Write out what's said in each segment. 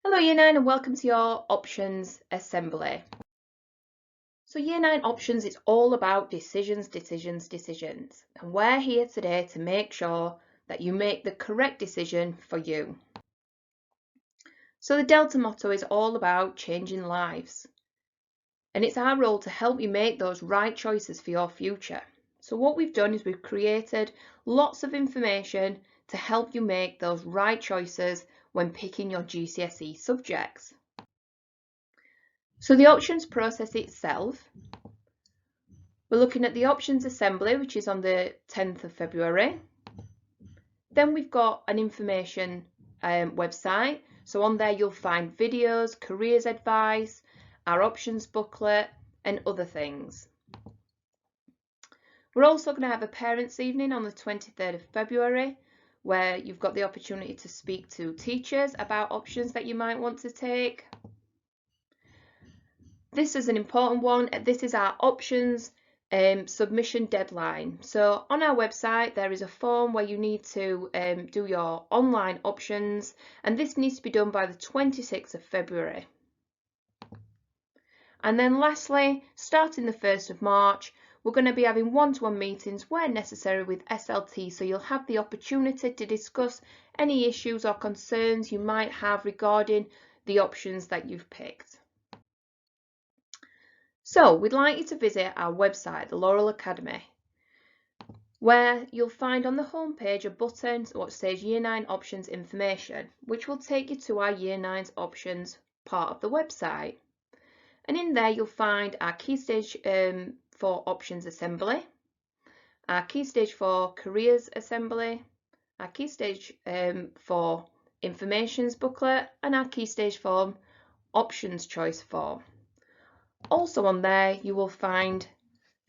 Hello Year 9 and welcome to your Options Assembly. So Year 9 Options is all about decisions. And we're here today to make sure that you make the correct decision for you. So the Delta motto is all about changing lives. And it's our role to help you make those right choices for your future. So what we've done is we've created lots of information to help you make those right choices when picking your GCSE subjects. So the options process itself, we're looking at the options assembly, which is on the 10th of February. Then we've got an information website. So on there you'll find videos, careers advice, our options booklet and other things. We're also going to have a parents' evening on the 23rd of February where you've got the opportunity to speak to teachers about options that you might want to take. This is an important one. This is our options submission deadline. So on our website there is a form where you need to do your online options, and this needs to be done by the 26th of February. And then lastly, starting the 1st of March, we're going to be having one-to-one meetings where necessary with SLT, so you'll have the opportunity to discuss any issues or concerns you might have regarding the options that you've picked. So we'd like you to visit our website, the Laurel Academy, where you'll find on the home page a button which says Year 9 Options Information, which will take you to our Year 9's Options part of the website. And in there you'll find our Key Stage 4 Options Assembly, our Key Stage 4 Careers Assembly, our Key Stage 4 Informations booklet and our Key Stage 4 Options Choice form. Also on there you will find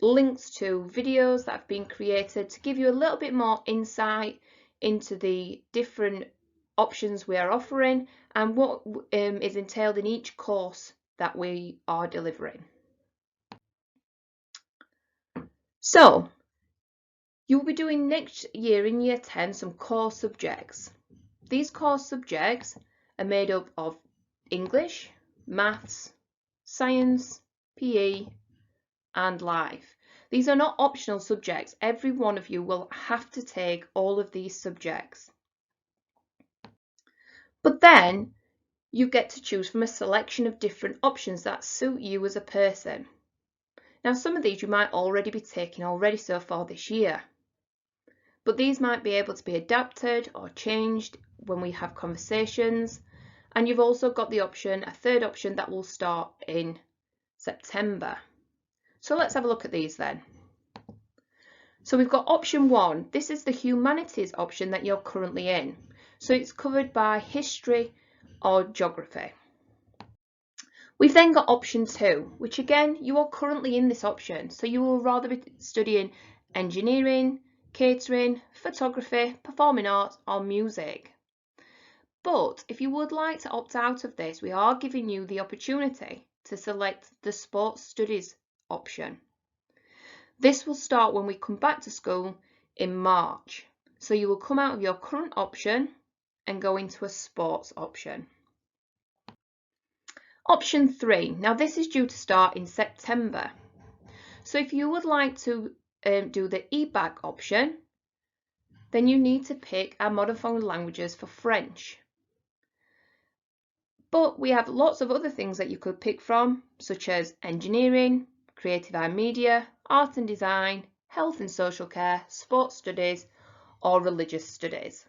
links to videos that have been created to give you a little bit more insight into the different options we are offering and what is entailed in each course that we are delivering. So you will be doing next year in Year 10 some core subjects. These core subjects are made up of English, Maths, Science, PE and Life. These are not optional subjects. Every one of you will have to take all of these subjects. But then you get to choose from a selection of different options that suit you as a person. Now some of these you might already be taking so far this year, but these might be able to be adapted or changed when we have conversations, and you've also got the option, a third option that will start in September. So let's have a look at these then. So we've got option 1. This is the humanities option that you're currently in. So it's covered by history or geography. We've then got option 2, which again, you are currently in this option. So you will rather be studying engineering, catering, photography, performing arts or music. But if you would like to opt out of this, we are giving you the opportunity to select the sports studies option. This will start when we come back to school in March. So you will come out of your current option and go into a sports option. Option 3. Now this is due to start in September. So if you would like to do the EBAC option, then you need to pick our modern foreign languages for French. But we have lots of other things that you could pick from, such as engineering, creative and media, art and design, health and social care, sports studies, or religious studies.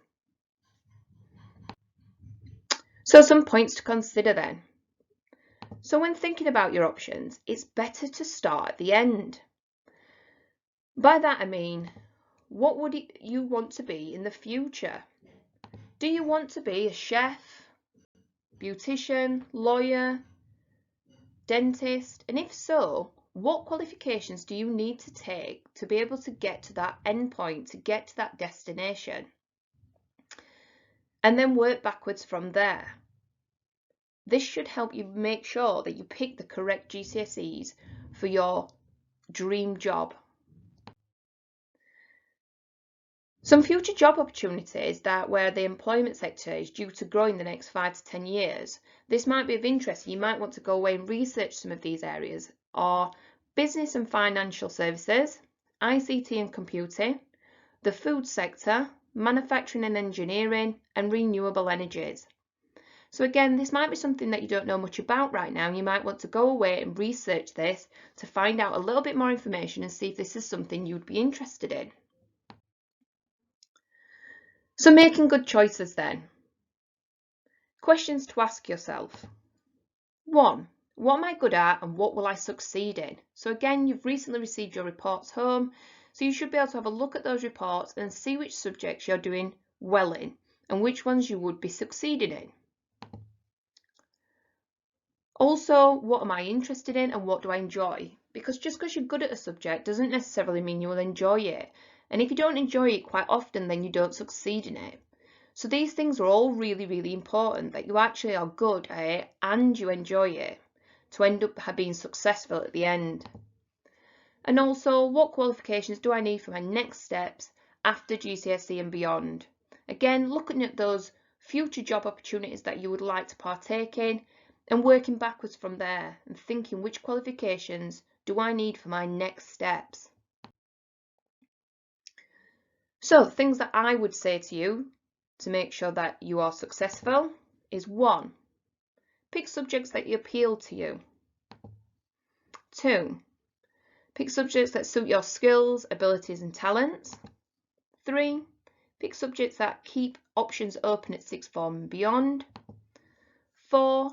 So some points to consider then. So when thinking about your options, it's better to start at the end. By that I mean, what would you want to be in the future? Do you want to be a chef, beautician, lawyer, dentist? And if so, what qualifications do you need to take to be able to get to that end point, to get to that destination? And then work backwards from there. This should help you make sure that you pick the correct GCSEs for your dream job. Some future job opportunities where the employment sector is due to grow in the next 5 to 10 years. This might be of interest. You might want to go away and research some of these areas are business and financial services, ICT and computing, the food sector, manufacturing and engineering, and renewable energies. So again, this might be something that you don't know much about right now. You might want to go away and research this to find out a little bit more information and see if this is something you'd be interested in. So making good choices then. Questions to ask yourself. 1. What am I good at and what will I succeed in? So again, you've recently received your reports home, so you should be able to have a look at those reports and see which subjects you're doing well in and which ones you would be succeeding in. Also, what am I interested in and what do I enjoy? Because just because you're good at a subject doesn't necessarily mean you will enjoy it. And if you don't enjoy it quite often, then you don't succeed in it. So these things are all really, really important, that you actually are good at it and you enjoy it to end up being successful at the end. And also, what qualifications do I need for my next steps after GCSE and beyond? Again, looking at those future job opportunities that you would like to partake in and working backwards from there and thinking which qualifications do I need for my next steps. So things that I would say to you to make sure that you are successful is 1. Pick subjects that appeal to you. 2. Pick subjects that suit your skills, abilities and talents. 3. Pick subjects that keep options open at sixth form and beyond. 4.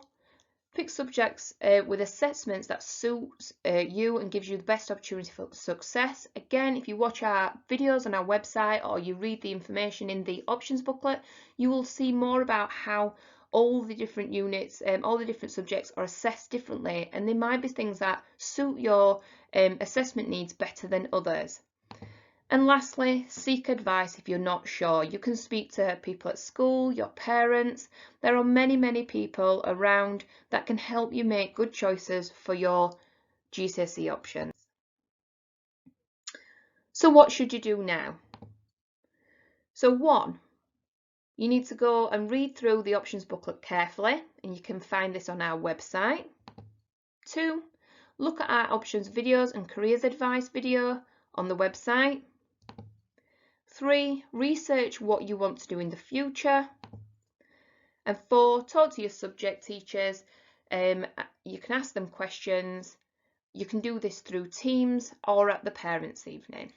Pick subjects with assessments that suits you and gives you the best opportunity for success. Again, if you watch our videos on our website or you read the information in the options booklet, you will see more about how all the different units, all the different subjects are assessed differently, and there might be things that suit your assessment needs better than others. And lastly, seek advice if you're not sure. You can speak to people at school, your parents. There are many, many people around that can help you make good choices for your GCSE options. So what should you do now? So 1, you need to go and read through the options booklet carefully, and you can find this on our website. 2, look at our options videos and careers advice video on the website. 3, research what you want to do in the future. And 4, talk to your subject teachers. You can ask them questions. You can do this through Teams or at the parents' evening.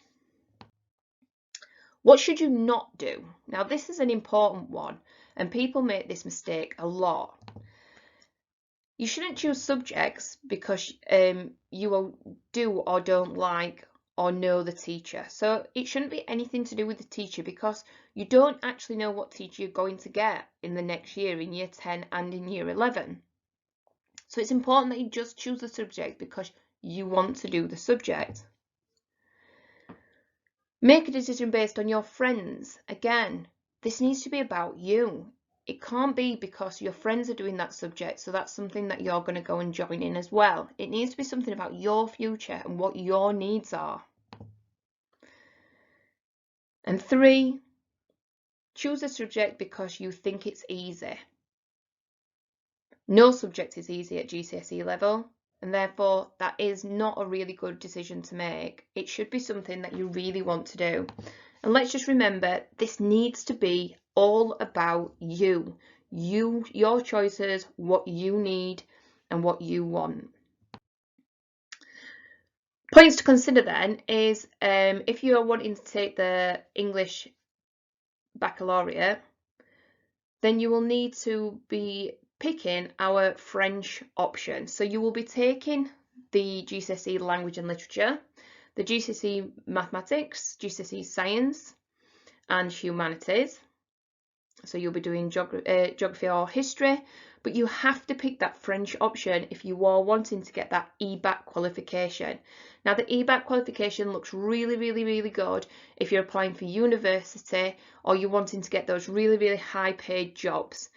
What should you not do? Now, this is an important one, and people make this mistake a lot. You shouldn't choose subjects because you will do or don't like or know the teacher. So it shouldn't be anything to do with the teacher, because you don't actually know what teacher you're going to get in the next year, in year 10 and in year 11. So it's important that you just choose the subject because you want to do the subject. Make a decision based on your friends. Again, this needs to be about you. It can't be because your friends are doing that subject, so that's something that you're going to go and join in as well. It needs to be something about your future and what your needs are. And 3, choose a subject because you think it's easy. No subject is easy at GCSE level, and therefore that is not a really good decision to make. It should be something that you really want to do. And let's just remember, this needs to be all about you. Your choices, what you need and what you want. Points to consider then is if you are wanting to take the English baccalaureate, then you will need to be picking our French option. So you will be taking the GCSE language and literature, the GCSE mathematics, GCSE science and humanities. So you'll be doing geography or history, but you have to pick that French option if you are wanting to get that EBAC qualification. Now the EBAC qualification looks really, really, really good if you're applying for university or you're wanting to get those really, really high paid jobs.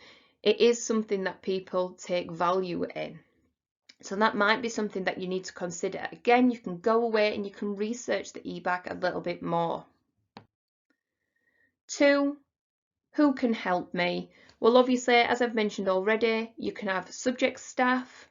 It is something that people take value in. So that might be something that you need to consider. Again, you can go away and you can research the EBAC a little bit more. 2, who can help me? Well, obviously, as I've mentioned already, you can have subject staff,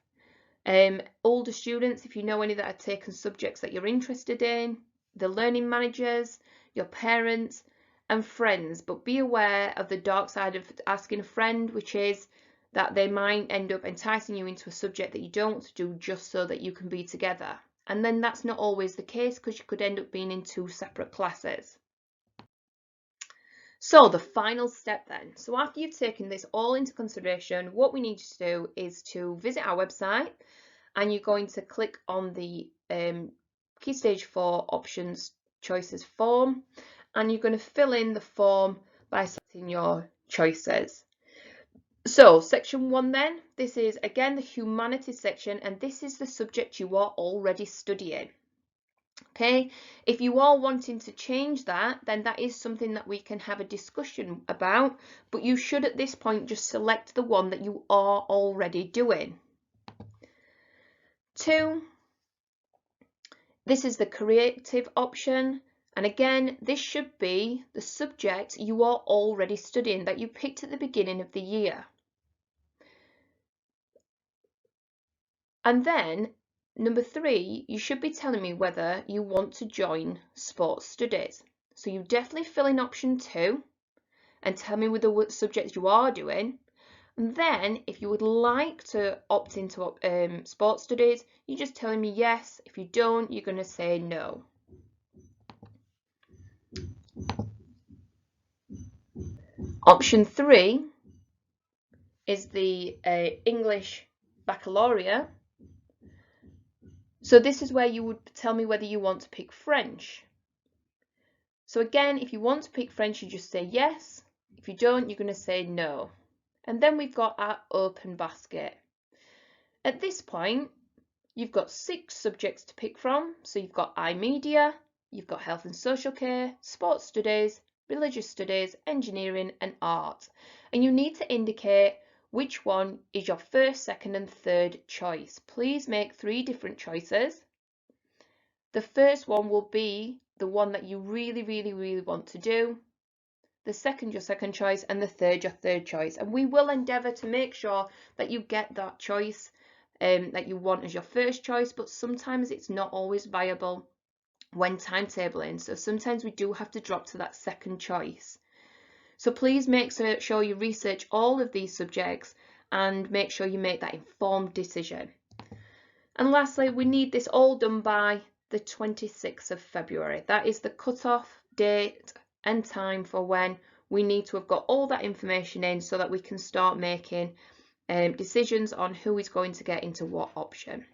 older students, if you know any that have taken subjects that you're interested in, the learning managers, your parents, and friends. But be aware of the dark side of asking a friend, which is that they might end up enticing you into a subject that you don't want to do just so that you can be together. And then that's not always the case, because you could end up being in 2 separate classes. So the final step then. So after you've taken this all into consideration, what we need to do is to visit our website, and you're going to click on the Key Stage 4 Options Choices form, and you're going to fill in the form by selecting your choices. So section 1 then, this is again the humanities section, and this is the subject you are already studying. Okay, if you are wanting to change that, then that is something that we can have a discussion about, but you should at this point just select the one that you are already doing. 2, this is the creative option, and again this should be the subject you are already studying that you picked at the beginning of the year. And then number 3, you should be telling me whether you want to join sports studies. So you definitely fill in option 2 and tell me with the subjects you are doing. And then if you would like to opt into sports studies, you're just telling me yes. If you don't, you're going to say no. Option 3 is the English Baccalaureate. So this is where you would tell me whether you want to pick French. So again, if you want to pick French, you just say yes. If you don't, you're going to say no. And then we've got our open basket. At this point, you've got 6 subjects to pick from. So you've got iMedia, you've got health and social care, sports studies, religious studies, engineering and art. And you need to indicate which one is your first, second and third choice. Please make 3 different choices. The first one will be the one that you really want to do. The second your second choice, and the third your third choice. And we will endeavour to make sure that you get that choice that you want as your first choice, but sometimes it's not always viable when timetabling. So sometimes we do have to drop to that second choice. So please make sure you research all of these subjects and make sure you make that informed decision. And lastly, we need this all done by the 26th of February. That is the cut-off date and time for when we need to have got all that information in so that we can start making decisions on who is going to get into what option.